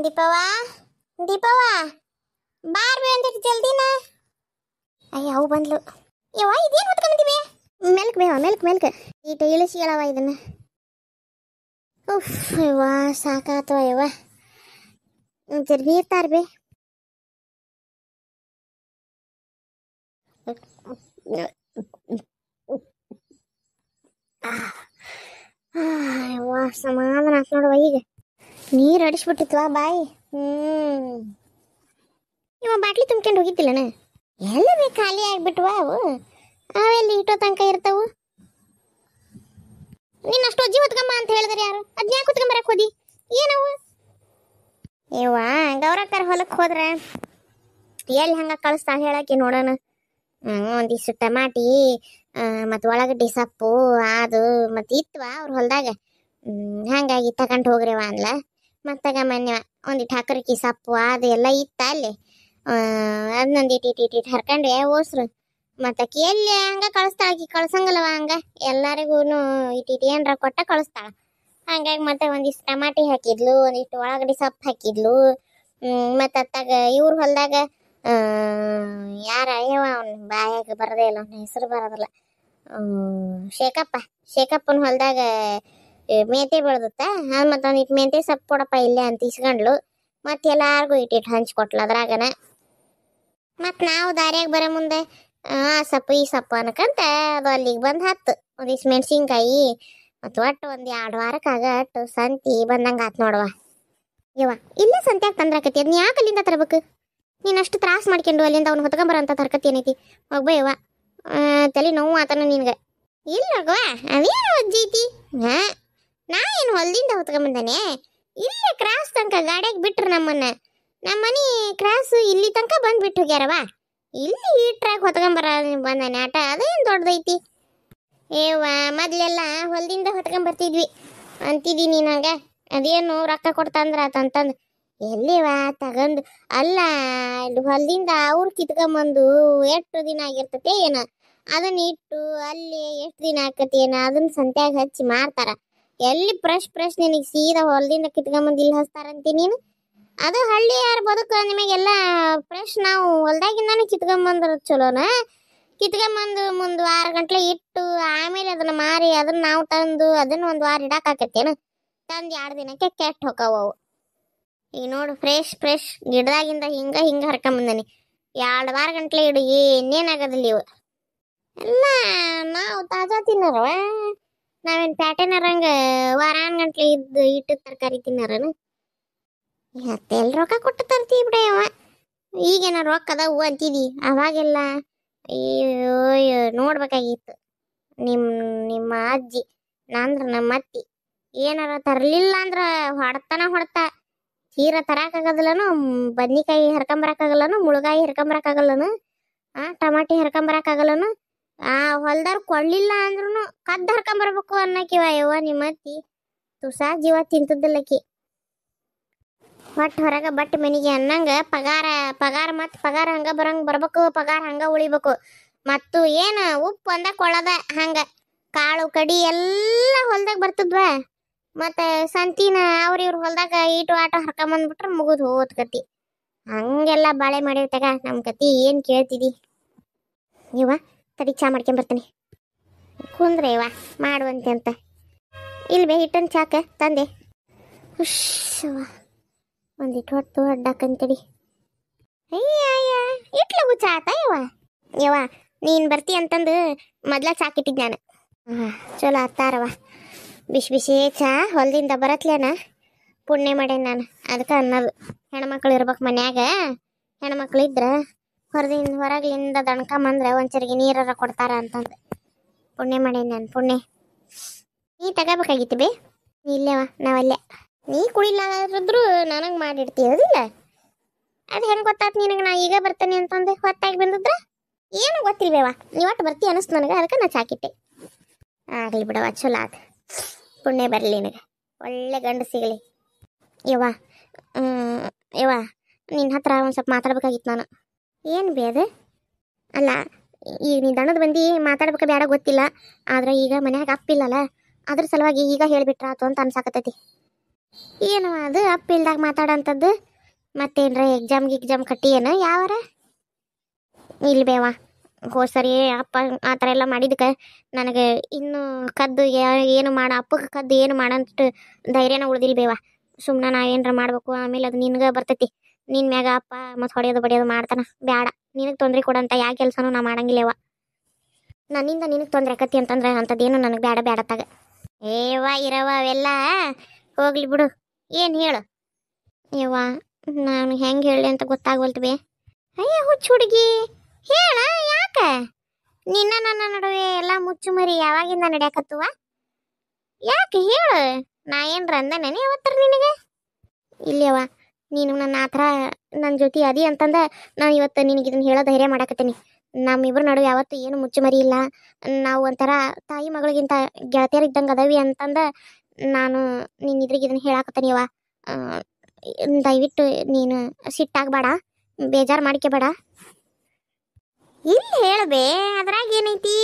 ದೀಪವ್ವ ದೀಪವ್ವ bar ಬೇ ಅಂತ ಜಲ್ದಿನ. ಅಯ್ಯ ಅವು ಬಂದ್ಲು. ಯವ್ವ ಇದೇನು ಹೊತ್ಕೊಂಡ್ಬಂದಿವೆ? ಮೆಲ್ಕ್ ಬೇವ ಮೆಲ್ಕ್ ಈಟ ಇಳಿಸಿ ಹೇಳವ ಇದನ್ನ. ಉಫ್ ಯವ್ವ ಸಾಕಾತವ ಯವ್ವ. ಜರ್ ನೀರ್ತಾರ ಬೇ. ಯವ್ವ ಸಮಾಧಾನ ಆತ್ ನೋಡುವ ಈಗ. ನೀರು ಅಡಿಸ್ಬಿಟ್ಟಿತ್ವಾ ಬಾಯಿ. ಇವ ಬಾಟ್ಲಿ ತುಂಬ್ಕೊಂಡು ಹೋಗಿದ್ದಿಲ್ಲನ? ಎಲ್ಲ ಬೇಕು ಖಾಲಿ ಆಗ್ಬಿಟ್ವಾ ಅವು. ಅವೆಲ್ಲಿ ಇಟ್ಟೋ ತನಕ ಇರ್ತಾವು. ನೀನು ಅಷ್ಟು ಅಜ್ಜಿ ಹೊತ್ಕಮ್ಮ ಅಂತ ಹೇಳಿದ್ರೆ ಯಾರು? ಅದ್ನ್ಯಾಕೆ ಹೊತ್ಕೊಂಬರಕ್ಕೆ ಹೋದಿ? ಏನವು? ಏವ್ವ ಗೌರಕ್ಕರ ಹೊಲಕ್ಕೆ ಹೋದ್ರೆ ಎಲ್ಲಿ ಹಂಗೆ ಕಳಿಸ್ತಾಳೆ ಹೇಳಕ್ಕೆ ನೋಡೋಣ. ಒಂದಿಷ್ಟು ಟಮಾಟಿ ಮತ್ತು ಉಳ್ಳಾಗಡ್ಡಿ ಸೊಪ್ಪು ಅದು ಮತ್ತು ಇತ್ವಾ ಅವ್ರ ಹೊಲದಾಗ. ಹಾಗಾಗಿ ತಗೊಂಡು ಹೋಗ್ರಿವ ಅನ್ಲ. ಮತ್ತಾಗ ಮೊನ್ನೆ ಒಂದಿಟ್ಟು ಹಕ್ಕರಿಕಿ ಸೊಪ್ಪು ಅದು ಎಲ್ಲ ಇತ್ತ ಅಲ್ಲಿ. ಅದನ್ನೊಂದು ಇಟ್ಟಿಟ್ಟು ಹರ್ಕೊಂಡೆ ಓಸ್ರು. ಮತ್ತು ಆಕಿ ಎಲ್ಲಿ ಹಂಗೆ ಕಳಿಸ್ತಾಳೆ. ಕಳ್ಸಂಗಲ್ಲವ ಹಂಗೆ ಎಲ್ಲರಿಗೂ ಇಟ್ಟಿಟ್ಟು ಏನರ ಕೊಟ್ಟ ಕಳಿಸ್ತಾಳೆ. ಹಂಗಾಗಿ ಮತ್ತೆ ಒಂದಿಷ್ಟು ಟಮಾಟಿ ಹಾಕಿದ್ಲು, ಒಂದಿಷ್ಟು ಉಳ್ಳಾಗಡ್ಡಿ ಸೊಪ್ಪು ಹಾಕಿದ್ಲು. ಮತ್ತು ಅತ್ತಾಗ ಇವ್ರ ಹೊಲದಾಗ ಯಾರ ಅಯ್ಯವ ಅವ್ನು ಬಾಯಾಗ ಬರದೇ ಇಲ್ಲ, ಅವ್ನ ಹೆಸರು ಬರೋದಿಲ್ಲ. ಶೇಖಪ್ಪನ ಹೊಲದಾಗ ಮೆಂತೆ ಬೆಳೆದುತ್ತ. ಮತ್ತು ಒಂದಿಟ್ಟು ಮೆಂತೆ ಸೊಪ್ಪು ಕೊಡಪ್ಪ ಇಲ್ಲೇ ಅಂತ ಇಸ್ಕೊಂಡ್ಲು. ಮತ್ತು ಎಲ್ಲಾರ್ಗೂ ಇಟ್ಟಿಟ್ಟು ಹಂಚ್ಕೊಟ್ಲು ಅದ್ರಾಗನ. ಮತ್ತು ನಾವು ದಾರಿಯಾಗ ಬರೋ ಮುಂದೆ ಆ ಸೊಪ್ಪು ಈ ಸೊಪ್ಪು ಅನ್ಕಂತ ಅದು ಅಲ್ಲಿಗೆ ಬಂದು ಹತ್ತು. ಒಂದಿಷ್ಟು ಮೆಣಸಿನ್ಕಾಯಿ ಮತ್ತು ಒಟ್ಟು ಒಂದು 2 ವಾರಕ್ಕಾಗ ಅಟ್ಟು ಸಂತಿ ಬಂದಂಗೆ ಆತು ನೋಡುವ. ಯವ್ವ ಇಲ್ಲೇ ಸಂತ್ಯಾಗ ತಂದ್ರಾಕತಿ. ಅದನ್ನ ಯಾಕೆ ಅಲ್ಲಿಂದ ತರಬೇಕು? ನೀನು ಅಷ್ಟು ತ್ರಾಸ ಮಾಡ್ಕೊಂಡು ಅಲ್ಲಿಂದ ಅವ್ನು ಹೊತ್ಕೊಂಬರೋಂಥ ತರಕತಿ ಏನೈತಿ? ಹೋಗ್ಬಯ್ಯವ್ವ, ತಲೆ ನೋವು ಆತನ ನಿನ್ಗೆ. ಇಲ್ಲಗವ ಅದೇನು ಅಜ್ಜಿ ಐತಿ? ನಾ ಏನು ಹೊಲದಿಂದ ಹೊತ್ಕೊಂಬಂದಾನೆ? ಇಲ್ಲೇ ಕ್ರಾಸ್ ತನಕ ಗಾಡಿಯಾಗ ಬಿಟ್ರು ನಮ್ಮನ್ನ. ನಮ್ಮ ಮನೆ ಕ್ರಾಸ್ ಇಲ್ಲಿ ತನಕ ಬಂದ್ಬಿಟ್ಟು ಹೋಗ್ಯಾರವ. ಇಲ್ಲಿ ಈ ಟ್ರ್ಯಾಕ್ ಹೊತ್ಕೊಂಬರ ಬಂದಾನೆ ಆಟ. ಅದೇನು ದೊಡ್ಡದೈತಿ? ಏವ್ವ ಮೊದಲೆಲ್ಲ ಹೊಲದಿಂದ ಹೊತ್ಕೊಂಬರ್ತಿದ್ವಿ ಅಂತಿದ್ದೀನಿ ನಂಗೆ. ಅದೇನು ರೊಕ್ಕ ಕೊಡ್ತಂದ್ರ ಆತಂತಂದು ಎಲ್ಲಿವ ತಗೊಂಡು ಅಲ್ಲ ಇಲ್ಲಿ ಹೊಲದಿಂದ ಅವ್ರು ಕಿತ್ಕೊಂಬಂದು ಎಷ್ಟು ದಿನ ಆಗಿರ್ತತೆ ಏನೋ ಅದನ್ನ ಇಟ್ಟು ಅಲ್ಲಿ ಎಷ್ಟು ದಿನ ಆಕತಿ ಏನೋ ಅದನ್ನ ಸಂತ್ಯಾಗ ಹಚ್ಚಿ ಮಾರ್ತಾರ. ಎಲ್ಲಿ ಫ್ರೆಶ್ ನಿನಗೆ ಸೀದಾ ಹೊಲದಿಂದ ಕಿತ್ಕೊಂಬಂದು ಇಲ್ಲಿ ಹಚ್ತಾರಂತಿ ನೀನು? ಅದು ಹಳ್ಳಿ ಯಾರು ಬದುಕು ನಿಮಗೆಲ್ಲ ಫ್ರೆಶ್. ನಾವು ಹೊಲ್ದಾಗಿಂದಾನು ಕಿತ್ಕೊಂಬಂದ್ರ ಚಲೋನ. ಕಿತ್ಕೊಂಬಂದು ಮುಂದೆ 6 ಗಂಟೆ ಇಟ್ಟು ಆಮೇಲೆ ಅದನ್ನ ಮಾರಿ ಅದನ್ನ ನಾವು ತಂದು ಅದನ್ನ 1 ವಾರ ಇಡಾಕತ್ತೇನು? ತಂದು 2 ದಿನಕ್ಕೆ ಕೆಟ್ಟ ಹೊಕ್ಕವು. ಈಗ ನೋಡು ಫ್ರೆಶ್ ಗಿಡದಾಗಿಂದ ಹಿಂಗೆ ಹರ್ಕೊಂಬಂದಾನೆ. 2 ವಾರ ಗಂಟ್ಲೆ ಇಡು ಏನೇನಾಗೋದಿಲ್ಲ ಇವು ಎಲ್ಲ. ನಾವು ತಾಜಾ ತಿನ್ನೋರವ. ನಾವೇನು ಪ್ಯಾಟೆನರಂಗೆ ವಾರಾನ್ ಗಂಟ್ಲೆ ಇಟ್ಟು ತರಕಾರಿ ತಿನ್ನೋರನು? ಎಲ್ಲಿ ರೊಕ್ಕ ಕೊಟ್ಟು ತರ್ತೀವಿ ಬಿಡವ. ಈಗೇನ ರೊಕ್ಕ ಅದಾವು ಅಂತಿದಿ. ಅವಾಗೆಲ್ಲ ಅಯ್ಯೋ ನೋಡ್ಬೇಕಾಗಿತ್ತು ನಿಮ್ಮ ಅಜ್ಜಿ ನಂದ್ರ ನಮ್ಮ ಅತ್ತಿ ಏನಾರ ತರಲಿಲ್ಲ ಅಂದ್ರೆ ಹೊಡ್ತಾ ತೀರ ತರಕಾಗಲ್ಲನು. ಬದ್ನಿಕಾಯಿ ಹರ್ಕೊಂಬರಕ್ಕಾಗಲ್ಲನು, ಮುಳುಗಾಯಿ ಹರ್ಕೊಂಬರಕ್ಕಾಗಲ್ಲನು, ಟಮಾಟಿ ಹರ್ಕೊಂಬರಕ್ಕಾಗಲ್ಲನು. ಆ ಹೊಲ್ದಾರ ಕೊಳ್ಳಿಲ್ಲ ಅಂದ್ರೂ ಕದ್ದು ಹರ್ಕೊಂಬರ್ಬೇಕು ಅನ್ನಕಿವ ಯವ್ವ ನಿಮ್ಮ ಅತ್ತಿ. ತುಸಾ ಜೀವ ತಿಂತದ್ದಲ್ಲಕಿ. ಒಟ್ಟು ಹೊರಗೆ ಬಟ್ ಮನೆಗೆ ಅನ್ನಂಗ ಪಗಾರ ಮತ್ತು ಪಗಾರ ಹಂಗೆ ಬರ್ಬೇಕು. ಪಗಾರ ಹಂಗೆ ಉಳಿಬೇಕು. ಮತ್ತು ಏನು ಉಪ್ಪು ಒಂದ ಕೊಳ್ಳದ ಹಂಗೆ ಕಾಳು ಕಡಿ ಎಲ್ಲ ಹೊಲ್ದಾಗ ಬರ್ತದ್ವ. ಮತ್ತು ಸಂತಿನ ಇವ್ರ ಹೊಲ್ದಾಗ ಈಟು ಆಟ ಹರ್ಕೊಂಬಂದ್ಬಿಟ್ರೆ ಮುಗಿದು ಹೋದ್ ಕತಿ. ಹಂಗೆಲ್ಲ ಬಾಳೆ ಮಾಡಿವ್ ತಗ ನಮ್ಮ ಕತಿ. ಏನು ಕೇಳ್ತಿದಿ? ಇವ ತಡಿ ಚಾ ಮಾಡ್ಕೊಂಬರ್ತೀನಿ. ಕುಂದ್ರೆ ಇವ ಮಾಡುವಂತೆ ಅಂತ ಇಲ್ವೇ ಹಿಟ್ಟನ್ ಚಾಕ ತಂದೆ. ಹುಶ್ವ ಒಂದಿಟ್ಟು ಹೊತ್ತು ಅಡ್ಡಾಕಂತಡಿ. ಅಯ್ಯ ಇಟ್ಲಗು ಚಾ ಆತ ಯವ್ವ ನೀನು ಬರ್ತಿ ಅಂತಂದು ಮೊದ್ಲ ಚಾಕಿಟ್ಟಿದ್ದೆ ನಾನು. ಚಲೋ ಆತಾರವ. ಬಿಸಿ ಚಾ ಹೊಲದಿಂದ ಬರತ್ಲೇನ ಪುಣ್ಯ ಮಾಡೇನಿ ನಾನು. ಅದಕ್ಕೆ ಅನ್ನೋದು ಹೆಣ್ಮಕ್ಳು ಇರ್ಬೇಕು ಮನ್ಯಾಗ. ಹೆಣ್ಮಕ್ಳು ಇದ್ರೆ ಹೊರಗಿಂದ ದಣ್ಕೊಂಬಂದ್ರೆ ಒಂಚರಿಗೆ ನೀರಾರ ಕೊಡ್ತಾರ ಅಂತಂದು ಪುಣ್ಯ ಮಾಡೇನಿ ನಾನು. ಪುಣ್ಯ ನೀ ತಗೋಬೇಕಾಗಿತ್ತು ಬೇ. ಇಲ್ಲೇವ ನಾವಲ್ಲೇ ನೀ ಕುಡಿಲಾದ್ರೂ ನನಗೆ ಮಾಡಿಡ್ತೀಯದಿಲ್ಲ. ಅದು ಹೆಂಗೆ ಗೊತ್ತಾಯ್ತು ನಿನಗೆ ನಾ ಈಗ ಬರ್ತೇನೆ ಅಂತಂದೆ? ಹೊತ್ತಾಗಿ ಬಂದಿದ್ರ ಏನು ಗೊತ್ತಿಲ್ವೇವ. ನೀವಟ್ಟು ಬರ್ತಿ ಅನಿಸ್ತು ನನಗೆ. ಅದಕ್ಕೆ ನಾ ಚಾಕಿಟ್ಟೆ. ಆಗಲಿ ಬಿಡವ, ಚಲೋ ಆತ. ಪುಣ್ಯ ಬರಲಿ ನಿನಗೆ, ಒಳ್ಳೆ ಗಂಡು ಸಿಗಲಿ. ಯವ್ವ ನಿನ್ನ ಹತ್ರ ಒಂದು ಸ್ವಲ್ಪ ಮಾತಾಡ್ಬೇಕಾಗಿತ್ತು ನಾನು. ಏನು ಬೇದ? ಅಲ್ಲ ಈಗ ನೀ ದಣದ ಬಂದು ಮಾತಾಡ್ಬೇಕು ಬೇಡ ಗೊತ್ತಿಲ್ಲ. ಆದ್ರೆ ಈಗ ಮನ್ಯಾಗ ಅಪ್ಪಿಲ್ಲಲ್ಲ, ಅದ್ರ ಸಲುವಾಗಿ ಈಗ ಹೇಳಿಬಿಟ್ರಾತು ಅಂತ ಅನ್ಸಾಕತ್ತೈತಿ. ಏನು ಅದು ಅಪ್ಪ ಇಲ್ದಾಗ ಮಾತಾಡೋಂಥದ್ದು? ಮತ್ತೇನ್ರ ಎಕ್ಸಾಮ್ ಕಟ್ಟಿ ಏನು ಯಾವಾರ? ಇಲ್ಲಿ ಬೇವಾ, ಹೋದ್ ಸರಿ ಅಪ್ಪ ಆ ಥರ ಎಲ್ಲ ಮಾಡಿದಕ್ಕೆ ನನಗೆ ಇನ್ನು ಕದ್ದು ಏನು ಅಪ್ಪಗೆ ಕದ್ದು ಏನು ಮಾಡೋಂಥ ಧೈರ್ಯನ ಉಳ್ದಿಲ್ಲ ಬೇವಾ. ಸುಮ್ಮನೆ ನಾ ಏನರ ಮಾಡ್ಬೇಕು, ಆಮೇಲೆ ಅದು ನಿನ್ಗೆ ಬರ್ತೈತಿ. ನಿನ್ನ ಮ್ಯಾಗ ಅಪ್ಪ ಮತ್ತು ಹೊಡೆಯೋದು ಬಡಿಯೋದು ಮಾಡ್ತಾನ. ಬೇಡ, ನಿನಗೆ ತೊಂದರೆ ಕೊಡಂತ ಯಾವ ಕೆಲಸನೂ ನಾ ಮಾಡಂಗಿಲ್ಲವ. ನನ್ನಿಂದ ನಿನಗೆ ತೊಂದರೆ ಆಕತಿ ಅಂತಂದ್ರೆ ಅಂಥದ್ದೇನು ನನಗೆ ಬೇಡತ್ತಾಗ. ಏವಾ ಇರವ ಅವೆಲ್ಲ ಹೋಗ್ಲಿ ಬಿಡು. ಏನು ಹೇಳು ಯವ್ವ, ನಾನು ಹೆಂಗೆ ಹೇಳಿ ಅಂತ ಗೊತ್ತಾಗವಲ್ತು ಬೇ. ಅಯ್ಯ ಹುಚ್ಚು ಹುಡುಗಿ, ಹೇಳ ಯಾಕೆ? ನಿನ್ನ ನನ್ನ ನಡುವೆ ಎಲ್ಲ ಮುಚ್ಚು ಮರಿ ಯಾವಾಗಿಂದ ನಡೆಯಕತ್ತುವ? ಯಾಕೆ ಹೇಳು? ನಾ ಏನ್ರ ಅಂದನೇನೆ ಯಾವತ್ತರ ನಿನಗೆ? ಇಲ್ಲವ್ವ, ನೀನು ನನ್ನ ಆ ಥರ ನನ್ನ ಜೊತೆ ಅದಿ ಅಂತಂದ ನಾನು ಇವತ್ತು ನಿನಗೆ ಇದನ್ನು ಹೇಳೋ ಧೈರ್ಯ ಮಾಡಾಕತ್ತೀನಿ. ನಮ್ಮಿಬ್ಬರ ನಡುವೆ ಯಾವತ್ತೂ ಏನು ಮುಚ್ಚು ಮರಿ ಇಲ್ಲ. ನಾವು ಒಂಥರ ತಾಯಿ ಮಗಳಿಗಿಂತ ಗೆಳತಿಯರಿದ್ದಂಗೆ ಅದಾವಿ ಅಂತಂದ ನಾನು ನಿನ್ನ ಇದ್ರಿಗೆ ಇದನ್ನು ಹೇಳಾಕತ್ತೀನಿಯವ್ವ. ದಯವಿಟ್ಟು ನೀನು ಸಿಟ್ಟಾಗಬೇಡ, ಬೇಜಾರು ಮಾಡ್ಕೋಬೇಡ. ಇಲ್ಲಿ ಹೇಳಬೇ, ಅದ್ರಾಗ ಏನೈತಿ?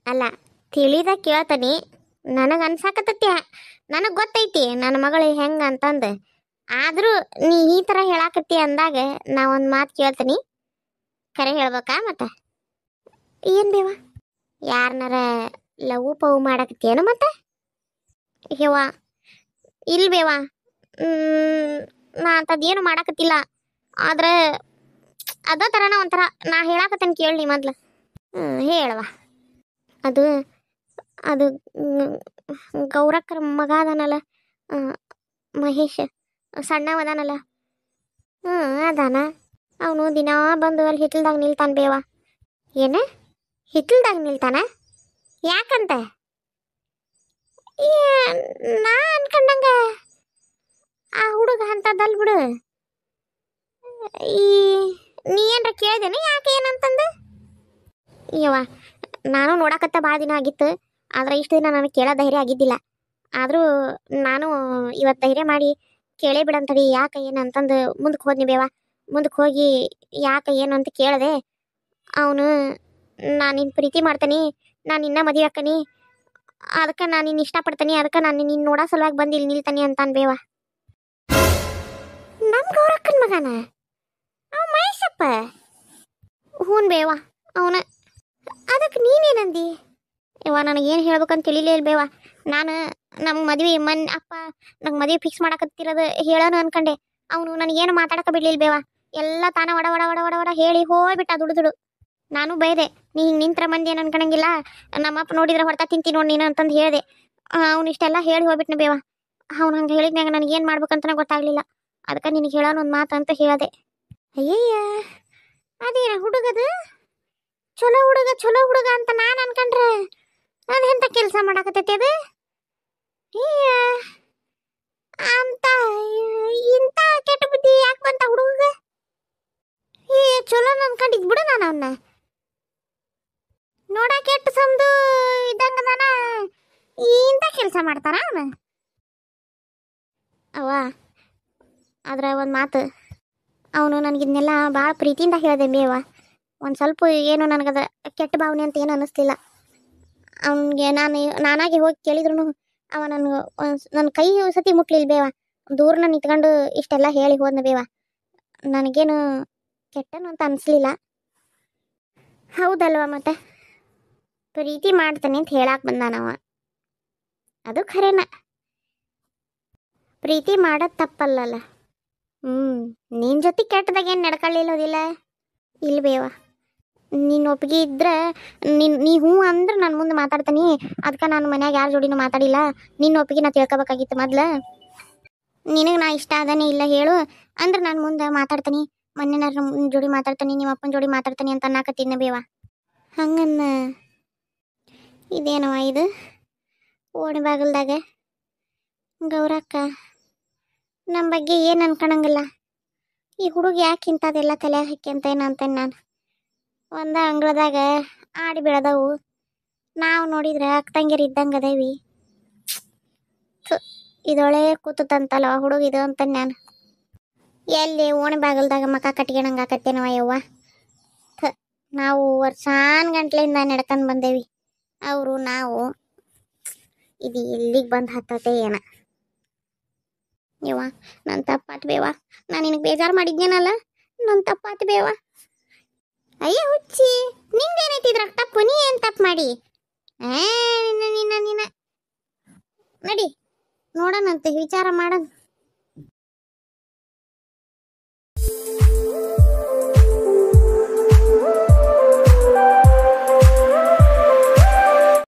ಅಲ್ಲ, ತಿಳಿದ ಕೇಳ್ತಾನಿ. ನನಗೆ ಅನ್ಸಾಕತ್ತೈತಿ, ನನಗೆ ಗೊತ್ತೈತಿ ನನ್ನ ಮಗಳು ಹೆಂಗೆ ಅಂತಂದು. ಆದರೂ ನೀ ಈ ಥರ ಹೇಳಾಕತ್ತಿ ಅಂದಾಗ ನಾ ಒಂದು ಮಾತು ಕೇಳ್ತೀನಿ, ಖರೆ ಹೇಳ್ಬೇಕಾ? ಮತ್ತೆ ಏನು ಬೇವ, ಯಾರನ್ನಾರ ಲವ್ ಪವ್ ಮಾಡಾಕತ್ತೇನು ಮತ್ತೆ? ಯವ್ವ ಇಲ್ಲಿ ಬೇವ, ನಾ ಅಂಥದ್ದೇನು ಮಾಡಾಕತ್ತಿಲ್ಲ. ಆದ್ರೆ ಅದೇ ಥರನ ಒಂಥರ ನಾ ಹೇಳಾಕತ್ತೇನೆ ಕೇಳಿ ಮೊದ್ಲು. ಹೇಳವ. ಅದು ಅದು ಗೌರಕ್ಕರ ಮಗ ಅದಾನಲ್ಲ, ಮಹೇಶ್ ಸಣ್ಣವದಾನಲ್ಲ, ಅದಾನ. ಅವನು ದಿನಾ ಬಂದು ಅಲ್ಲಿ ಹಿತ್ತಲ್ದಾಗ ನಿಲ್ತಾನ ಬೇವ. ಏನು ಹಿತ್ತಲ್ದಾಗ ನಿಲ್ತಾನ? ಯಾಕಂತ? ನಾ ಅನ್ಕೊಂಡಂಗ ಆ ಹುಡುಗ ಅಂತದಲ್ ಬಿಡು. ನೀ ಏನ್ರ ಕೇಳ್ದೇನೆ ಯಾಕೆ ಏನಂತಂದು? ಯವ್ವ, ನಾನು ನೋಡಕತ್ತ ಭಾಳ ದಿನ ಆಗಿತ್ತು. ಆದ್ರೆ ಇಷ್ಟು ದಿನ ನನಗೆ ಕೇಳೋ ಧೈರ್ಯ ಆಗಿದ್ದಿಲ್ಲ. ಆದರೂ ನಾನು ಇವತ್ತು ಧೈರ್ಯ ಮಾಡಿ ಕೇಳೇ ಬಿಡಂತಡಿ ಯಾಕೆ ಏನು ಅಂತಂದು ಮುಂದಕ್ಕೆ ಹೋದ್ನಿ ಬೇವ. ಮುಂದಕ್ಕೆ ಹೋಗಿ ಯಾಕೆ ಏನು ಅಂತ ಕೇಳಿದೆ. ಅವನು ನಾನು ನಿನ್ನ ಪ್ರೀತಿ ಮಾಡ್ತೀನಿ, ನಾನು ನಿನ್ನ ಮದುವೆ ಹಾಕನಿ, ಅದಕ್ಕೆ ನಾನು ನಿನ್ನ ಇಷ್ಟಪಡ್ತೀನಿ, ಅದಕ್ಕೆ ನಾನು ನಿನ್ನ ನೋಡೋ ಸಲುವಾಗಿ ಬಂದು ಇಲ್ಲಿ ನಿಲ್ತಾನೆ ಅಂತಾನೆ ಬೇವ. ನಮ್ಮ ಗೌರಕ್ಕನ ಮಗನ ಅವ ಮಹೇಶಪ್ಪ? ಹ್ಞೂ ಬೇವ, ಅವನ. ಅದಕ್ಕೆ ನೀನೇನಂದಿ? ಯವ್ವ, ನನಗೇನು ಹೇಳ್ಬೇಕಂತ ತಿಳಿಲೇ ಇಲ್ಲ ಬೇವ. ನಾನು ನಮ್ಮ ಮದುವೆ ಅಪ್ಪ ನಂಗೆ ಮದುವೆ ಫಿಕ್ಸ್ ಮಾಡಕತ್ತಿರೋದು ಹೇಳೋಣ ಅನ್ಕಂಡೆ. ಅವನು ನನಗೇನು ಮಾತಾಡಕ್ಕೆ ಬಿಡ್ಲಿಲ್ಲ ಬೇವ. ಎಲ್ಲ ತಾನ ಒಡ ಒಡ ಒಡ ಒಡ ಒಡ ಹೇಳಿ ಹೋಗ್ಬಿಟ್ಟ ದುಡ್ದು. ನಾನು ಬೈದೆ, ನೀ ಹಿಂಗೆ ನಿಂತ್ರ ಮಂದಿ ಏನು ಅನ್ಕೊಳಂಗಿಲ್ಲ, ನಮ್ಮಪ್ಪ ನೋಡಿದ್ರೆ ಹೊಡ್ತಾ ತಿಂತೀನಿ ನೋಡಿ ನೀನು ಅಂತಂದು ಹೇಳಿದೆ. ಅವ್ನು ಇಷ್ಟೆಲ್ಲ ಹೇಳಿ ಹೋಗ್ಬಿಟ್ನ ಬೇವ. ಅವ್ನು ಹಂಗೆ ಹೇಳಿದ್ಮ್ಯಾಗ ನನಗೇನು ಮಾಡ್ಬೇಕಂತನೇ ಗೊತ್ತಾಗಲಿಲ್ಲ. ಅದಕ್ಕೆ ನಿನಗೆ ಹೇಳೋಣ ಒಂದು ಮಾತು ಅಂತ ಹೇಳಿದೆ. ಅಯ್ಯಯ್ಯ, ಅದೇನ ಹುಡುಗದು ಚಲೋ ಹುಡುಗ ಅಂತ ನಾನು ಅನ್ಕೊಂಡ್ರೆ ಅದು ಎಂಥ ಕೆಲಸ ಮಾಡಾಕತ್ತೈತಿ ಅದು? ಅಂತ ಇಂಥ ಕೆಟ್ಟ ಬುದ್ಧಿ ಯಾಕೆ ಬಂತ ಹುಡುಗ? ಚಲೋ ಅನ್ಕೊಂಡಿದ್ ಬಿಡು. ನಾನು ಅವನ್ನ ನೋಡಕ್ಕೆ ಕೆಟ್ಟ ಸಮದು ಇದ್ದಂಗದಾನ, ಇಂಥ ಕೆಲಸ ಮಾಡ್ತಾನ ಅವನು? ಅವ್ವ, ಆದ್ರೆ ಒಂದು ಮಾತು, ಅವನು ನನಗಿದ್ನೆಲ್ಲ ಭಾಳ ಪ್ರೀತಿಯಿಂದ ಹೇಳಿದೆ ಮೇವ. ಒಂದು ಸ್ವಲ್ಪ ಏನು ನನಗದ ಕೆಟ್ಟ ಭಾವನೆ ಅಂತ ಏನು ಅನ್ನಿಸ್ಲಿಲ್ಲ. ಅವನಿಗೆ ನಾನಾಗಿ ಹೋಗಿ ಕೇಳಿದ್ರು ಅವ ನನ್ನ ಕೈ ಸತಿ ಮುಟ್ಲಿಲ್ಲ ಬೇವ. ದೂರನ ನಿಂತ್ಕೊಂಡು ಇಷ್ಟೆಲ್ಲ ಹೇಳಿ ಹೋದ್ನ ಬೇವ. ನನಗೇನು ಕೆಟ್ಟನು ಅಂತ ಅನಿಸ್ಲಿಲ್ಲ. ಹೌದಲ್ವ? ಮತ್ತೆ ಪ್ರೀತಿ ಮಾಡ್ತಾನೆ ಅಂತ ಹೇಳಕ್ಕೆ ಬಂದಾನವ, ಅದು ಖರೇನ. ಪ್ರೀತಿ ಮಾಡೋದು ತಪ್ಪಲ್ಲಲ್ಲ. ನಿನ್ನ ಜೊತೆ ಕೆಟ್ಟದಾಗ ಏನು ನಡ್ಕೊಳ್ಳಿಲ್ಲೋದಿಲ್ಲ. ಇಲ್ಲ ಬೇವ, ನಿನ್ನ ಒಪ್ಪಿಗೆ ಇದ್ರೆ ನೀ ಹ್ಞೂ ಅಂದ್ರೆ ನಾನು ಮುಂದೆ ಮಾತಾಡ್ತೀನಿ. ಅದಕ್ಕೆ ನಾನು ಮನ್ಯಾಗ ಯಾರ ಜೋಡಿನೂ ಮಾತಾಡಿಲ್ಲ. ನಿನ್ನ ಒಪ್ಪಿಗೆ ನಾ ತಿಳ್ಕೊಬೇಕಾಗಿತ್ತು ಮೊದ್ಲು. ನಿನಗೆ ನಾ ಇಷ್ಟ ಅದಾನೆ ಇಲ್ಲ ಹೇಳು ಅಂದ್ರೆ ನಾನು ಮುಂದೆ ಮಾತಾಡ್ತೀನಿ. ಮೊನ್ನೆ ಜೋಡಿ ಮಾತಾಡ್ತೀನಿ, ನಿಮ್ಮ ಅಪ್ಪನ ಜೋಡಿ ಮಾತಾಡ್ತೀನಿ ಅಂತ ಅನ್ನಕತ್ತೀನಿ ಬೇವ. ಹಂಗನ್ನ ಇದೇನವ ಇದು ಓಣಿ ಬಾಗಲ್ದಾಗ ಗೌರಕ್ಕ ನಮ್ಮ ಬಗ್ಗೆ ಏನು ಅನ್ಕೊಳಂಗಿಲ್ಲ. ಈ ಹುಡುಗ ಯಾಕೆ ಇಂಥದ್ದೆಲ್ಲ ತಲೆ ಹಾಕಿ ಅಂತ ಏನು ಅಂತೇನೆ ನಾನು. ಒಂದು ಅಂಗಳದಾಗ ಆಡಿ ಬೆಳೆದವು, ನಾವು ನೋಡಿದ್ರೆ ಅಕ್ಕ ತಂಗಿಯರು ಇದ್ದಂಗೆ ಅದೇವಿ. ಇದೊಳೆ ಕೂತಂತಲ್ವ ಹುಡುಗ ಇದು ಅಂತ ನಾನು. ಎಲ್ಲಿ ಓಣಿ ಬಾಗಲ್ದಾಗ ಮಕ್ಕ ಕಟ್ಕೊಳಂಗೆ ಆಕತ್ತೇನವ ಯವ್ವ. ನಾವು ವರ್ಷಾನ್ ಗಂಟ್ಲೆಯಿಂದ ನಡ್ಕೊಂಡು ಬಂದೇವಿ. ಅವರು ನಾವು ಇದು ಎಲ್ಲಿಗೆ ಬಂದು ಹತ್ತತೆ ಏನ. ಯವ್ವ ನನ್ನ ತಪ್ಪಾತ್ ಬೇವ, ನಾನು ನಿನಗೆ ಬೇಜಾರು ಮಾಡಿದ್ನೇನಲ್ಲ, ನನ್ನ ತಪ್ಪಾತ್ ಬೇವ. ಅಯ್ಯ ಹುಚ್ಚಿ, ನಿಂದೇನೈತಿ ಇದ್ರಾಗ ತಪ್ಪು? ನೀ ಏನು ತಪ್ಪು ಮಾಡಿ? ನಿನ್ನ ನಿನ್ನ ನಿನ್ನ ನಡಿ ನೋಡೋಣಂತೆ, ವಿಚಾರ ಮಾಡೋಣ.